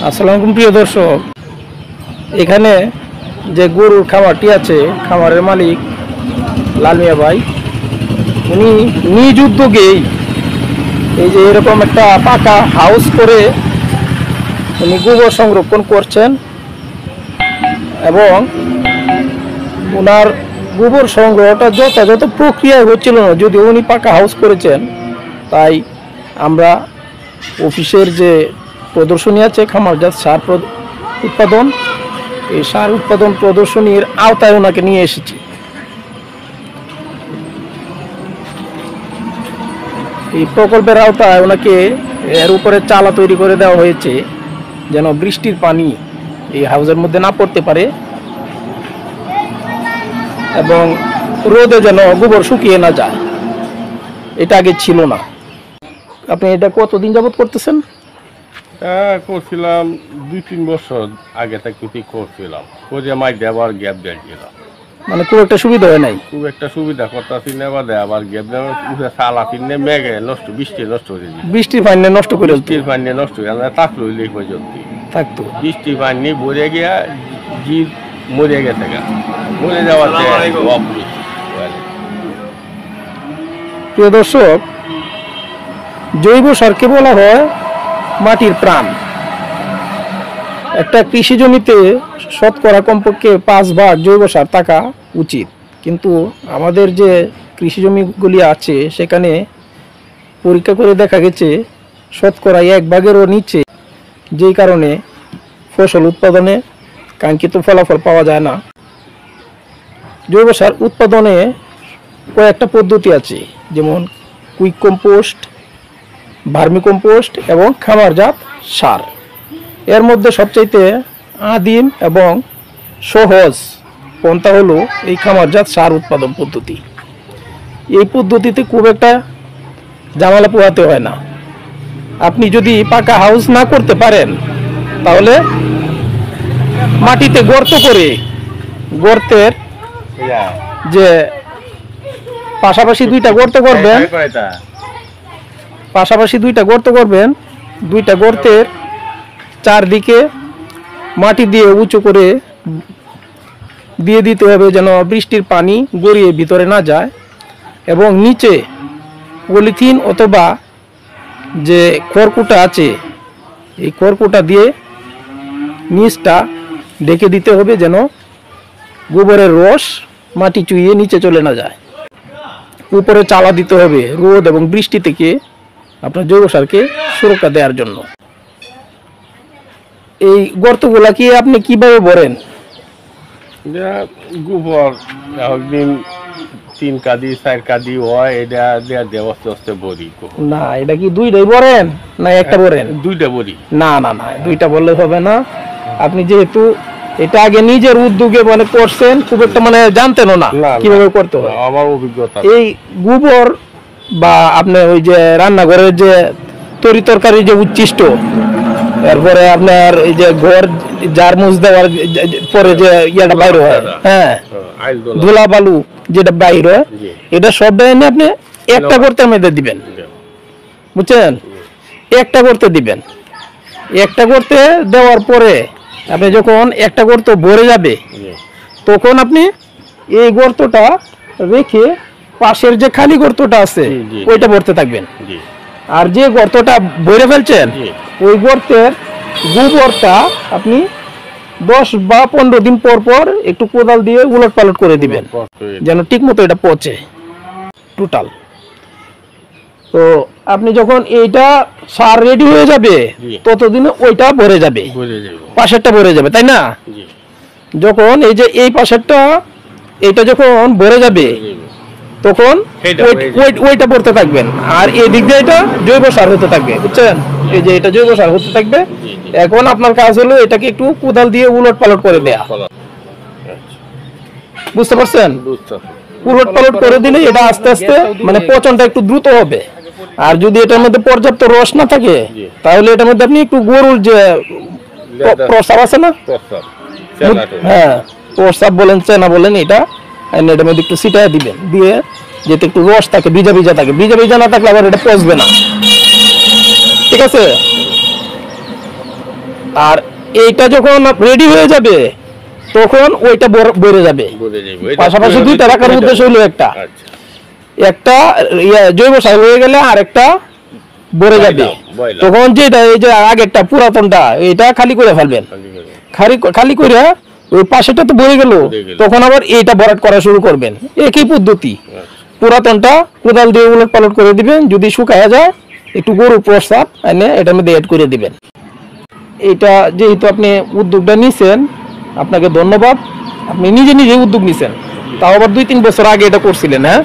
আসসালামু আলাইকুম প্রিয় দর্শক, এখানে যে গরুর খামারটি আছে, খামারের মালিক লাল মিয়া ভাই, উনি নিজ উদ্যোগেই এই যে এরকম একটা পাকা হাউস করে উনি গোবর সংরক্ষণ করছেন এবং ওনার গোবর সংগ্রহটা যথাযথ প্রক্রিয়ায় হচ্ছিল না, যদিও উনি পাকা হাউস করেছেন। তাই আমরা অফিসের যে প্রদর্শনী আছে খামারজাত সার উৎপাদন, এই সার উৎপাদন প্রদর্শনীর আওতায় ওনাকে নিয়ে এসেছি। এই প্রকল্পের আওতায় ওনাকে এর উপরে চালা তৈরি করে দেওয়া হয়েছে যেন বৃষ্টির পানি এই হাউসের মধ্যে না পড়তে পারে এবং রোদে যেন গোবর শুকিয়ে না যায়। এটা আগে ছিল না। আপনি এটা কতদিন যাবত করতেছেন? করছিলাম 2-3 বছর আগে থেকে করছিলাম, করে মাঝে আবার গ্যাপ দিয়েছিলাম। মানে খুব একটা সুবিধা হয় নাই? খুব একটা সুবিধা করতেছি না, বাদে আবার গ্যাপ দেওয়া চালা কিনে মেঘে নষ্ট, বৃষ্টি নষ্ট করে দিই। বৃষ্টির পানি নষ্ট করে? বৃষ্টির পানি নষ্ট হয়ে যায়, থাকলো ইলেক পর্যন্ত থাকতো। বৃষ্টির পানি ভরে গিয়া জীব মরে গেছে, মরে যাওয়াতে। প্রিয় দর্শক, জৈব সারকে বলা হয় মাটির প্রাণ। একটা কৃষি জমিতে শতকরা কমপক্ষে 5 ভাগ জৈব সার থাকা উচিত, কিন্তু আমাদের যে কৃষি জমিগুলি আছে সেখানে পরীক্ষা করে দেখা গেছে শতকরা 1 ভাগেরও নিচে, যেই কারণে ফসল উৎপাদনে কাঙ্ক্ষিত ফলাফল পাওয়া যায় না। জৈব সার উৎপাদনে কয়েকটা পদ্ধতি আছে, যেমন কুইক কম্পোস্ট, ভার্মি কম্পোস্ট এবং খামারজাত সার। এর মধ্যে সবচাইতে আদিম এবং সহজ পন্থা হলো এই খামারজাত সার উৎপাদন পদ্ধতি। এই পদ্ধতিতে খুব একটা ঝামেলা পোহাতে হয় না। আপনি যদি পাকা হাউস না করতে পারেন তাহলে মাটিতে গর্ত করে, গর্তের যে পাশাপাশি 2টা গর্ত করবেন, পাশাপাশি 2টা গর্ত করবেন, 2টা গর্তের চারদিকে মাটি দিয়ে উঁচু করে দিয়ে দিতে হবে যেন বৃষ্টির পানি গড়িয়ে ভিতরে না যায়, এবং নিচে পলিথিন অথবা যে খড়কুটা আছে এই খড়কুটা দিয়ে নিচটা ঢেকে দিতে হবে যেন গোবরের রস মাটি চুইয়ে নিচে চলে না যায়। উপরে চালা দিতে হবে রোদ এবং বৃষ্টি থেকে আপনার জৈব সারকে সুরক্ষা দেওয়ার জন্য। এই গর্তগুলা কি আপনি কিভাবে ভরেন? গোবর একদিন 3 কাদি 4 কাদি হয়, এটা দেওয়া আস্তে আস্তে ভরি না। এটা কি 2টাই ভরেন না একটা ভরেন? 2টা ভরি। না না না, 2টা বললে হবে না। আপনি যেহেতু এটা আগে নিজের উদ্যোগে মানে করছেন, খুব একটা মানে জানতেনও না কিভাবে করতে হয়। আমার অভিজ্ঞতা, এই গোবর বা আপনি ওই যে রান্নাঘরের যে তরি তরকারি যে উচ্ছিষ্ট, এরপরে আপনার এই যে ঘর জার মুছ দেওয়ার পরে যে ইয়াটা বাইর হয়, হ্যাঁ, ধুলা বালু যেটা বাইর হয়, এটা সব এনে আপনি একটা গর্তের মধ্যে দিবেন, বুঝছেন? একটা গর্তে দিবেন। একটা গর্তে দেওয়ার পরে আপনি যখন একটা গর্ত ভরে যাবে তখন আপনি এই গর্তটা রেখে পাশের যে খালি গর্তটা আছে ওইটা ভরতে থাকবেন। আর যে গর্তটা ভরে ফেলছেন ওই গর্তের গোবরটা আপনি 10 বা 15 দিন পর পর একটু কোদাল দিয়ে উলট পালট করে দিবেন যেন ঠিক মতো এটা পচে টোটাল। তো আপনি যখন এইটা সার রেডি হয়ে যাবে ততদিনে ওইটা ভরে যাবে, পাশেরটা ভরে যাবে, তাই না? যখন এই যে এই পাশেরটা এইটা যখন ভরে যাবে তখন ওইটা ভরতে থাকবেন, আর এই দিক দিয়ে এটা জৈব সার হতে থাকবে, বুঝছেন? এই যে এটা জৈব সার হতে থাকবে। এখন আপনার কাজ হলো এটাকে একটু কোদাল দিয়ে উলট পালট করে দেয়া, বুঝতে পারছেন? উলট পালট করে দিলে এটা আস্তে আস্তে মানে পচনটা একটু দ্রুত হবে। আর যদি এটার মধ্যে পর্যাপ্ত রস না থাকে তাহলে এটার মধ্যে আপনি একটু গরুর যে প্রস্রাব আছে না, হ্যাঁ প্রস্রাব বলেন চেনা বলেন, এটা এটার মধ্যে একটু ছিটায় দিবেন, দিয়ে যেতে একটু রস থাকে, ভিজা ভিজা থাকে। ভিজা ভিজা না থাকলে আবার এটা পচবে না, ঠিক আছে? আর এইটা যখন রেডি হয়ে যাবে তখন ওইটা বেড়ে যাবে। বলে যাবো পাশাপাশি দুইটা রাখার উদ্দেশ্য হলো একটা আচ্ছা একটা জৈব সার হয়ে গেলে আর একটা ভরে যাবে। বয়লার। তখন যেটা এই যে আগেরটা পুরাতনটা এটা খালি করে ফেলবেন, খালি করে ওই পাশেটা তো ভরে গেল, ভরে গেল। তখন আবার এইটা ভরাট করা শুরু করবেন। একই পদ্ধতি, পুরাতনটা কোদাল দিয়ে উলট পালট করে দিবেন, যদি শুকায় যায় একটু গরু প্রস্রাব এনে এটার মধ্যে অ্যাড করে দিবেন। এটা যেহেতু আপনি উদ্যোগটা নিছেন, আপনাকে ধন্যবাদ। আপনি নিজে উদ্যোগ নিছেন, তাও আবার 2-3 বছর আগে এটা করছিলেন। হ্যাঁ,